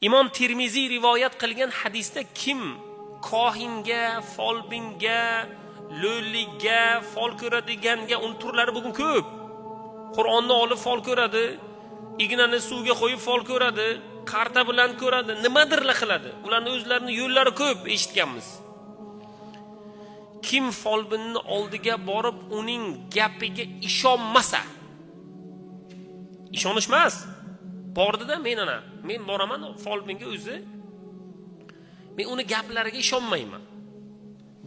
Imom Termiziy rivoyat qilgan hadisda kim kohinga, folbinga, lo'liga, fol ko'radiganga, un turlari bugun ko'p. Qur'onni olib fol ko'radi, ignani suvga qo'yib fol ko'radi, qarta bilan ko'radi, nimadirlar qiladi. Ularning o'zlarining yo'llari ko'p eshitganmiz. Kim folbinni oldiga borib uning gapiga ishonmasa, ishonishmas. Bordida men boraman folbinga o'zi. Men uni gaplariga ishonmayman.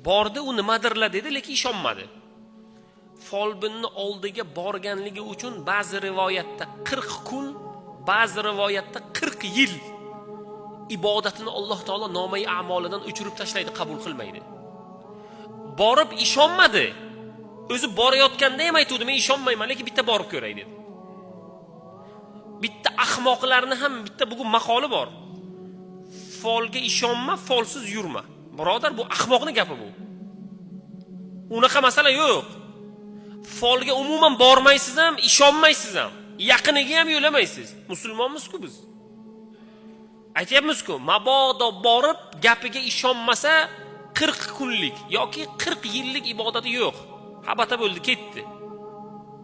Bordi, u nimadirlar dedi, lekin ishonmadi. Folbinni oldiga borganligi uchun ba'zi rivoyatda 40 kun, ba'zi rivoyatda 40 yil ibodatini Alloh taolo nomai a'molidan o'chirib tashlaydi, qabul qilmaydi. Borib ishonmadi. O'zi borayotganda ham aytdi, men ishonmayman, lekin bitta borib ko'ray dedi. Bitta ahmoqlarni ham bitta bugun maqoli bor. Folga ishonma, folsiz yurma. Birodar, bu ahmoqning gapi bu. Unaqa masala yo'q. Folga umuman bormaysiz ham, ishonmaysiz ham, yaqiniga ham yo'lamaysiz. Musulmonmiz-ku biz. Aytyapmiz-ku, mabodo borib gapiga ishonmasa 40 kunlik yoki 40 yillik ibodati yo'q. Habata bo'ldi, ketdi.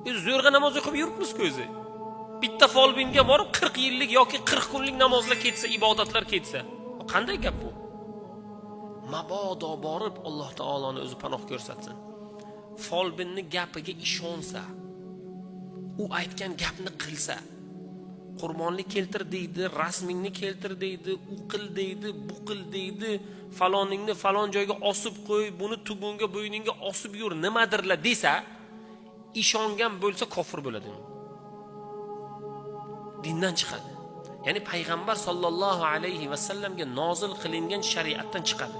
Biz zo'rg'a namoz o'qib yuribmiz-ku o'zi. Bitta folbinga borib 40 yillik yoki 40 kunlik namozlar ketsa, ibodatlar ketsa, qanday gap bu? Mabodo borib Alloh taoloni o'zi panoh ko'rsatsin. Folbinni gapiga ishonsa, u aytgan gapni qilsa, qurbonlik keltir deydi, rasmingni keltir deydi, u qil deydi, bu qil deydi, faloningni falon joyga osib qo'y, buni tugunga, bo'yningga osib yur, nimadirlar desa, ishongan bo'lsa kofir bo'ladi. Dindan chiqadi. Ya'ni payg'ambar sollallohu alayhi va sallamga nozil qilingan shariatdan chiqadi.